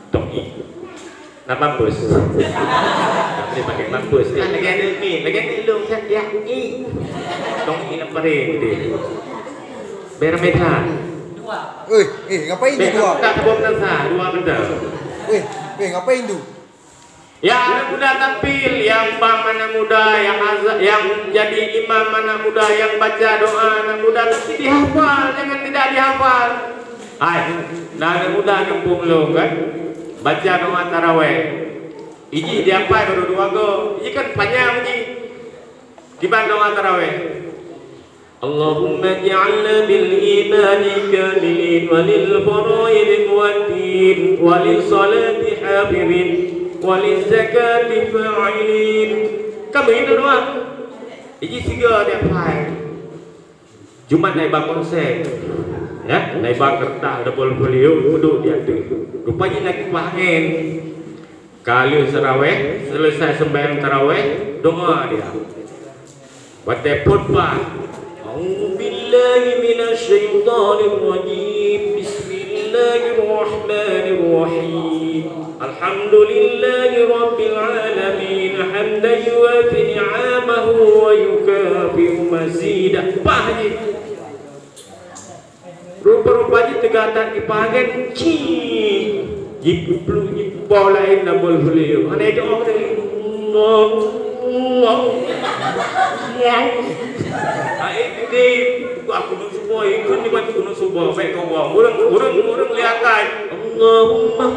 tongi nak mampus boleh pakai mampus lagi ada lu kan dia ni tongi nak pare gede bermeta Ngapain tu dua? tak sebab nasa dua benda Ngapain tu? yang anak muda tampil, yang bang anak muda, yang jadi imam anak muda, yang baca doa anak muda, tapi dihafal, jangan tidak dihafal. Anak muda kampung lo kan, baca doa taraweh. Iji diapa baru dua go, ini kan panjang ni. Gimana doa taraweh? Allahumma ja'alna bil imani kamilin, walil faraid muwatin, walil salati hafirin. Walil zakati fa'ilin. Kamu ini doa. Ini tiga dia faham. Jumat naik bang konsep. Ya, naik bang kertas double beliau duduk dia tu. Rupanya lagi faham. Kalau tarawih, selesai sembahyang tarawih, doa dia. Wate khutbah. A'udzu billahi minasyaitonir rajim. Bismillahirrahmanirrahim. Alhamdulillahi Rabbil Alamin hamdan yuwafi ni'amahu wa yukafi'u mazidah. Pahji rupa-rupanya tegatan dipanggil jipu lain nabol beliau aneh doa ini aku nak semua ikut ni bantu nak semua baik kau buang orang lihatkan Allahumma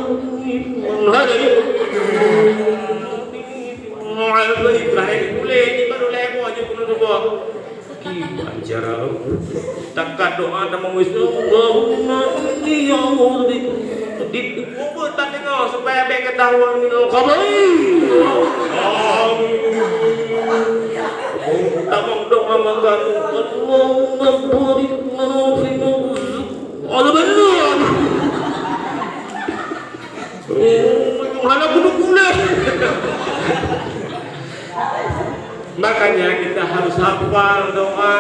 Ibrahim boleh ni baru lepo aja kuno semua cara takat doa nama Wisnu Allahumma inni a'udzubika di kubur tak dengar supaya baik ketahuan minal khabaith tamam doa makan Allahumma barik lana fi Allah benar mana kudu kulit makanya kita harus hafal doa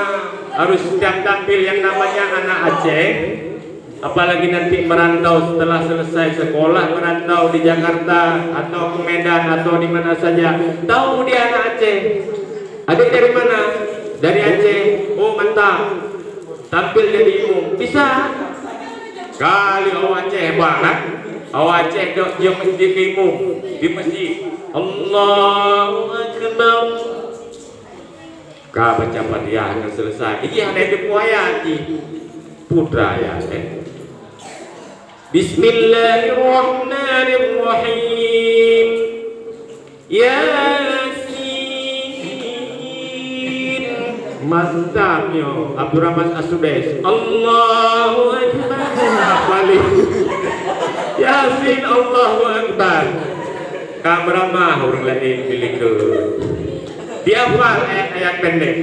harus setiap tampil yang namanya anak Aceh apalagi nanti merantau setelah selesai sekolah merantau di Jakarta atau ke Medan atau di mana saja tahu dia anak Aceh adik dari mana dari Aceh oh mantap tampil jadi imam bisa kali awak Aceh banget awak Aceh dia mesti ke imam di masjid Allahu Akbar kau baca Fatihah yang selesai ini ada di puaya putra ya Bismillahirrahmanirrahim Yasin Mantapnya Abdurrahman As-Sudais. Allahu Akbar. Balik. Yasin Allahu Akbar. Kamramah orang lain pilih ke. Dihafal ayat-ayat pendek.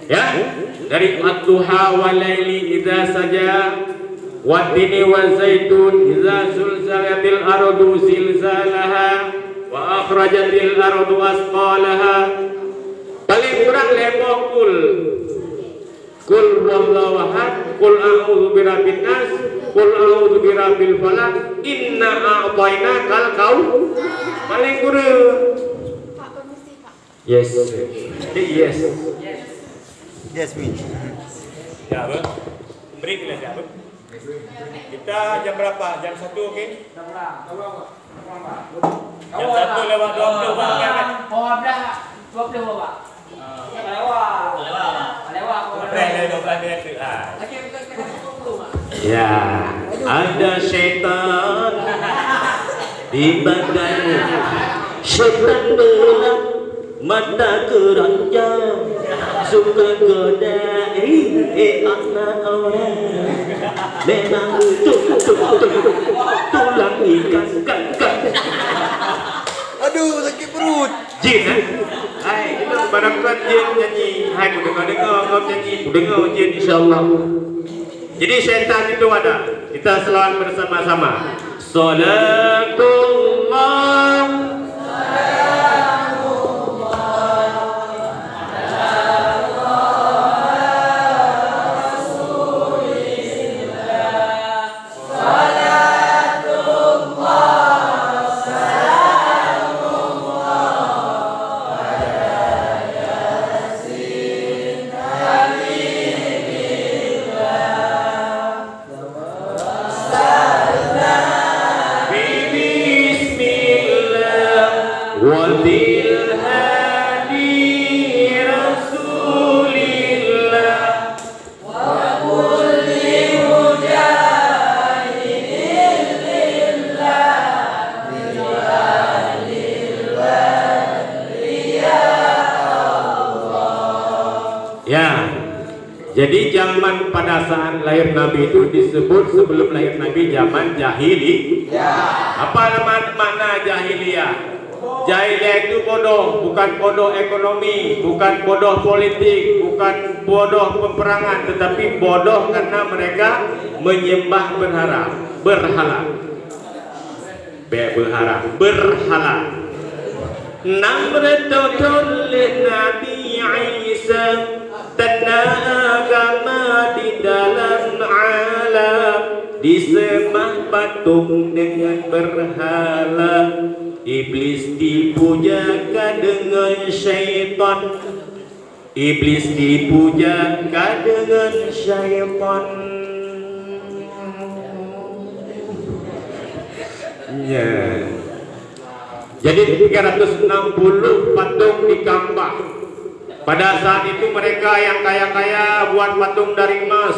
Ya, dari ad-duha wal laili idza saja wa tini wa zaitun idza zulzilatil ardu zilzalaha wa akhrajatil ardu asqalaha. Paling kurang lepo kul wallahu ahad, kul a'udzu birabbin nas, kul a'udzu birabbil falaq, inna a'tainakal qaum. Paling kurang. Yes. Yes. Jasmine. Ya, Bang. Break lah ya, Bang. Kita jam berapa? Jam 1 okey? Jam 1 lewat 20 Bang. Oh, dah 20 Bapak. Ya, ada setan di badanmu. Setan belah mata keranjang, suka godai anak orang. Memang tulang ikan kan. Aduh, sakit perut. Jin kan? Hai, barangkan jin nyanyi. Hai, ku dengar kau nyanyi. Ku dengar jin insyaAllah. Jadi syaitan itu ada. Kita selawat bersama-sama. Salatullah. Jadi zaman pada saat lahir Nabi itu disebut sebelum lahir Nabi zaman jahili. Apa makna jahiliyah? Jahiliyah itu bodoh, bukan bodoh ekonomi, bukan bodoh politik, bukan bodoh peperangan, tetapi bodoh karena mereka menyembah berhala. Berhala. Namratun Nabi Isa agama di dalam alam disembah patung dengan berhala. Iblis dipujakan dengan syaitan. Iblis dipujakan dengan syaitan. Ya. Jadi 360 patung di Ka'bah. Pada saat itu mereka yang kaya-kaya buat patung dari emas.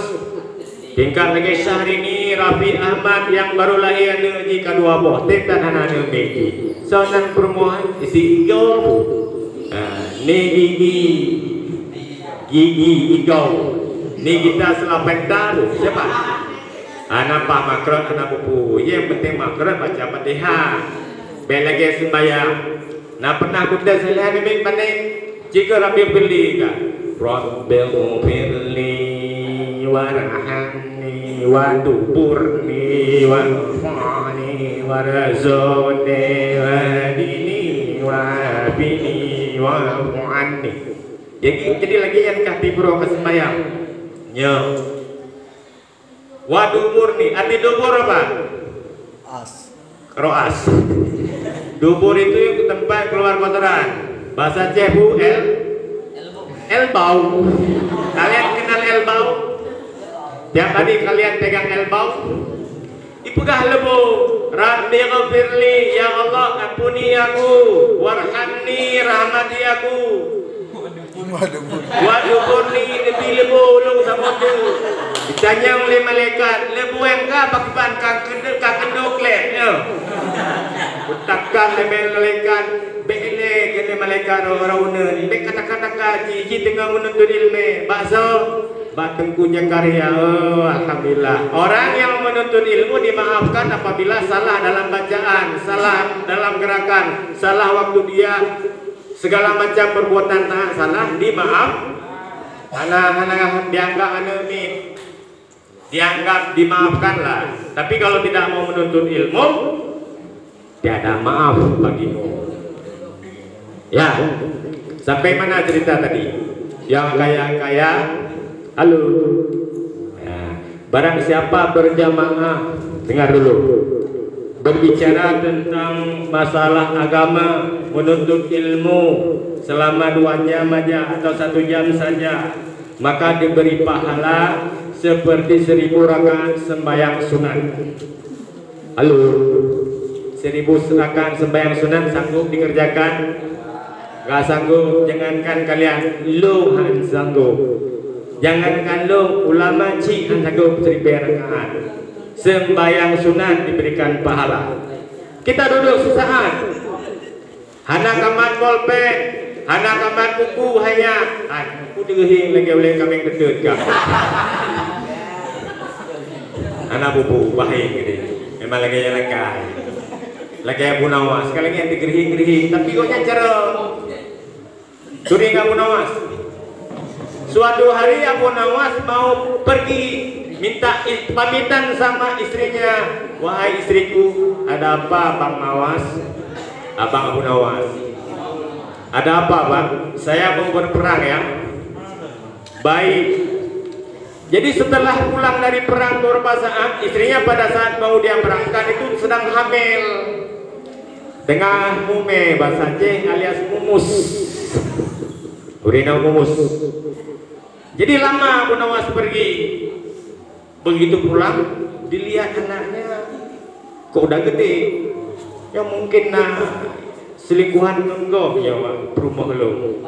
Tingkat lagi Syahrini Rafi Ahmad yang baru lahir di kedua boh tingkat anak Meki. Sonan permohon isi hijau. Ni gigi hijau. Ni kita selapan taruh siapa? Nampak makron anak buku. Yang penting makron baca Fatihah. Belagi sembahyang. Nah pernah kuda saya ni pandai. Jika Rabbi belikan Rabbil firli warhamni waduburni warfani warazuni wadini wabini wafu'anni. Jadi lagi yang kati bro kesembayang ya wadumurni. Arti dubur apa? Roas. Dubur itu yang tempat keluar kotoran. Bahasa Cebu elbau. Kalian kenal elbau? Tiap hari kalian pegang elbau. Ipugah lebu. Rabbi ghafirli, ya Allah ampuni aku, warhamni rahmati aku. Waduburni lebih lebu ulung sama tu. Ditanya oleh malaikat, lebu engkau pakiban kakenduk leh. Kutakkan lebih malaikat. Bek ini kena malaikat orang-orang bek kata-kata mereka cici tengah menuntut ilmu bakso Tengku Jakaria. Oh, alhamdulillah. Orang yang menuntut ilmu dimaafkan apabila salah dalam bacaan, salah dalam gerakan, salah waktu dia, segala macam perbuatan tak salah dimaaf. Anak dianggap dianggap dimaafkanlah. Tapi kalau tidak mau menuntut ilmu, tiada maaf bagimu. Ya, sampai mana cerita tadi? Yang kaya-kaya. Halo. Ya. Barang siapa berjamaah, dengar dulu, berbicara tentang masalah agama, menuntut ilmu selama 2 jam aja atau 1 jam saja, maka diberi pahala seperti 1000 rakaat sembahyang sunat. Halo, 1000 rakaat sembahyang sunat sanggup dikerjakan? Gak sanggup, jangankan kalian, lu han sanggup. Jangankan lu, ulama cik han sanggup 1000 rakaat sembahyang sunat diberikan pahala. Kita duduk sesaat, hana kamat bolpen, hana kamat buku hanya, buku degehing lagi oleh kami kedut kah? Hana buku bahing gitu, memang lagi jalan lagi Abu Nawas, sekali lagi yang digerihing, tapi koknya cerem. Suri Abu Nawas. Suatu hari Abu Nawas mau pergi, minta pamitan sama istrinya. Wahai istriku, ada apa Bang Nawas? Abang Abu Nawas. Ada apa Bang? Saya mau berperang ya. Baik. Jadi setelah pulang dari perang beberapa saat, istrinya pada saat mau dia berangkat itu sedang hamil. Tengah mume, bahasa Aceh alias mumus. Urina mumus. Jadi lama Abu Nawas pergi. Begitu pulang, dilihat anaknya kok udah gede. Ya mungkin selingkuhan enggak ya rumah lo.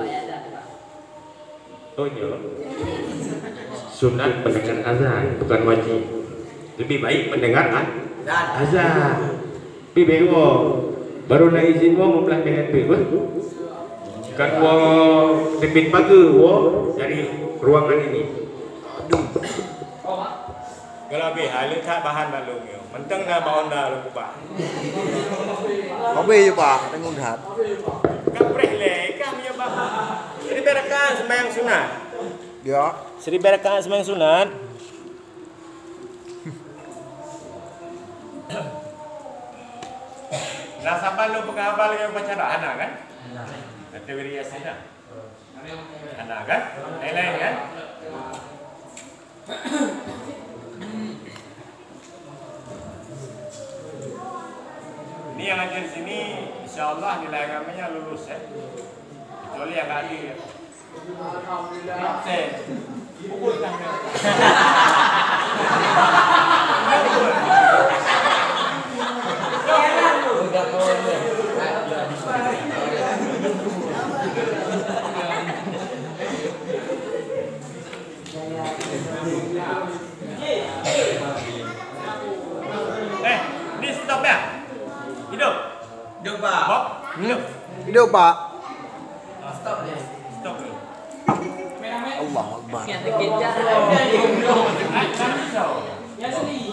Oh iya. Sunat mendengar azan bukan wajib. Lebih baik mendengar azan. Bibewo baru na izin wo membelah dengan bebe. Kan wo debit pagi wo dari ruangan ini. Kalau be halit tak bahan balung yo. Menteng na baon dah lu Pak. Kobe ya Pak, tengok hat. Kapreh le, kami ya Pak. Jadi berakan sembahyang sunat. Ya. 1000 rakaat sembahyang sunat. Nah, sampai lu pengabal yang pacara anak kan? Nanti wiria sana. Anak kan? Lain-lain kan? Ini yang ada di sini, insya Allah nilai agamanya lulus ya. Kecuali yang nggak hadir. Absen. Pukul tangan. Ini stop ya? Hidup? Hidup Pak. Bob? Hidup? Hidup Pak. Stop deh. Stop dulu. Allah Akbar. Yang dikejar. Yang sedih.